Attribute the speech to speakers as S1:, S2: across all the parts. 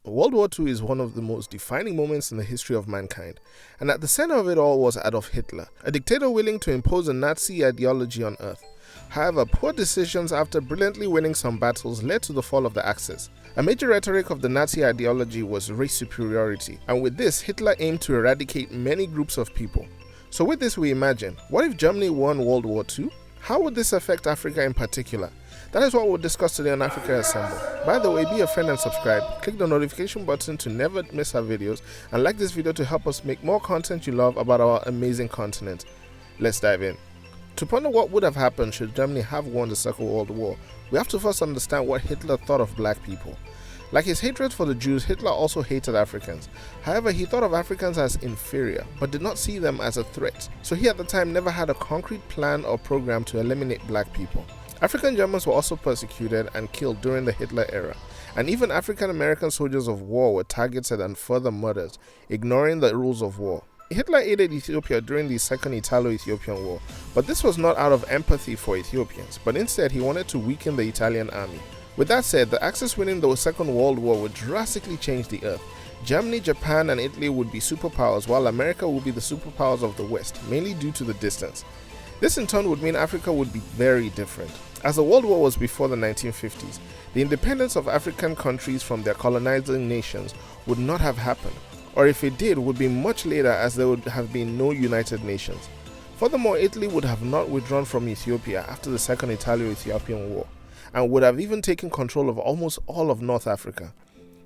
S1: World War II is one of the most defining moments in the history of mankind, and at the center of it all was Adolf Hitler, a dictator willing to impose a Nazi ideology on Earth. However, poor decisions after brilliantly winning some battles led to the fall of the Axis. A major rhetoric of the Nazi ideology was race superiority, and with this, Hitler aimed to eradicate many groups of people. So with this we imagine, what if Germany won World War II? How would this affect Africa in particular? That is what we'll discuss today on Africa Assemble. By the way, be a friend and subscribe, click the notification button to never miss our videos, and like this video to help us make more content you love about our amazing continent. Let's dive in. To ponder what would have happened should Germany have won the Second World War, we have to first understand what Hitler thought of black people. Like his hatred for the Jews, Hitler also hated Africans. However, he thought of Africans as inferior, but did not see them as a threat. So he at the time never had a concrete plan or program to eliminate black people. African Germans were also persecuted and killed during the Hitler era, and even African American soldiers of war were targeted and further murdered, ignoring the rules of war. Hitler aided Ethiopia during the Second Italo-Ethiopian War, but this was not out of empathy for Ethiopians, but instead he wanted to weaken the Italian army. With that said, the Axis winning the Second World War would drastically change the earth. Germany, Japan, and Italy would be superpowers, while America would be the superpowers of the West, mainly due to the distance. This in turn would mean Africa would be very different. As the World War was before the 1950s, the independence of African countries from their colonizing nations would not have happened, or if it did, would be much later as there would have been no United Nations. Furthermore, Italy would have not withdrawn from Ethiopia after the Second Italo-Ethiopian War, and would have even taken control of almost all of North Africa.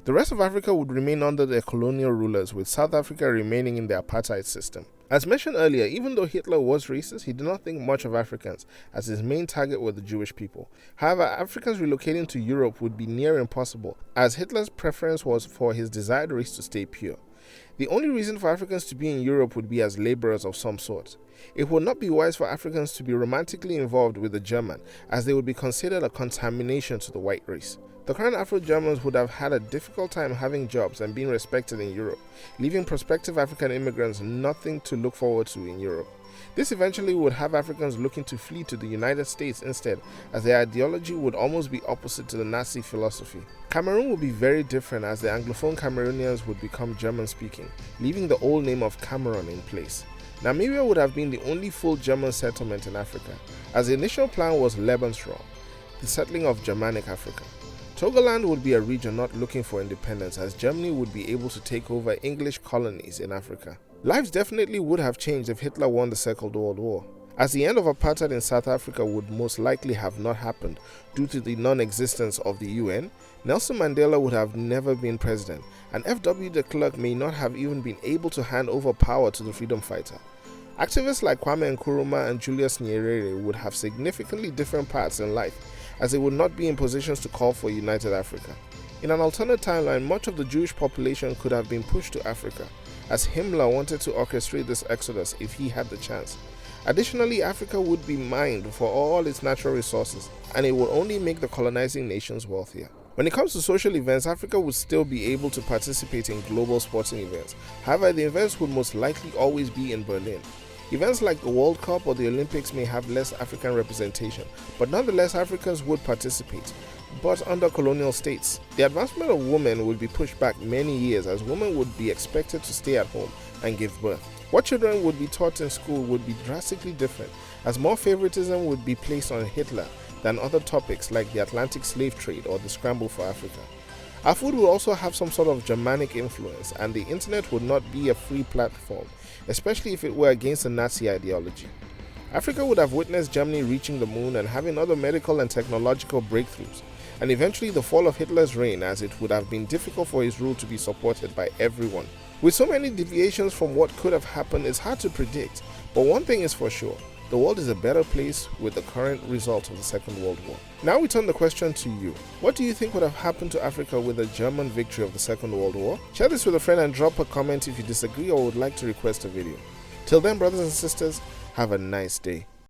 S1: The rest of Africa would remain under their colonial rulers, with South Africa remaining in the apartheid system. As mentioned earlier, even though Hitler was racist, he did not think much of Africans, as his main target were the Jewish people. However, Africans relocating to Europe would be near impossible, as Hitler's preference was for his desired race to stay pure. The only reason for Africans to be in Europe would be as laborers of some sort. It would not be wise for Africans to be romantically involved with the German, as they would be considered a contamination to the white race. The current Afro-Germans would have had a difficult time having jobs and being respected in Europe, leaving prospective African immigrants nothing to look forward to in Europe. This eventually would have Africans looking to flee to the United States instead, as their ideology would almost be opposite to the Nazi philosophy. Cameroon would be very different, as the Anglophone Cameroonians would become German-speaking, leaving the old name of Cameroon in place. Namibia would have been the only full German settlement in Africa, as the initial plan was Lebensraum, the settling of Germanic Africa. Togoland would be a region not looking for independence, as Germany would be able to take over English colonies in Africa. Lives definitely would have changed if Hitler won the Second World War, as the end of apartheid in South Africa would most likely have not happened due to the non-existence of the UN. Nelson Mandela would have never been president, and F.W. de Klerk may not have even been able to hand over power to the freedom fighter. Activists like Kwame Nkrumah and Julius Nyerere would have significantly different paths in life, as they would not be in positions to call for united Africa. In an alternate timeline, much of the Jewish population could have been pushed to Africa, as Himmler wanted to orchestrate this exodus if he had the chance. Additionally, Africa would be mined for all its natural resources, and it would only make the colonizing nations wealthier. When it comes to social events, Africa would still be able to participate in global sporting events. However, the events would most likely always be in Berlin. Events like the World Cup or the Olympics may have less African representation, but nonetheless Africans would participate, but under colonial states. The advancement of women would be pushed back many years, as women would be expected to stay at home and give birth. What children would be taught in school would be drastically different, as more favoritism would be placed on Hitler than other topics like the Atlantic slave trade or the scramble for Africa. Our food would also have some sort of Germanic influence, and the internet would not be a free platform, especially if it were against the Nazi ideology. Africa would have witnessed Germany reaching the moon and having other medical and technological breakthroughs, and eventually the fall of Hitler's reign, as it would have been difficult for his rule to be supported by everyone. With so many deviations from what could have happened, it's hard to predict, but one thing is for sure: the world is a better place with the current result of the Second World War. Now we turn the question to you. What do you think would have happened to Africa with the German victory of the Second World War? Share this with a friend and drop a comment if you disagree or would like to request a video. Till then, brothers and sisters, have a nice day.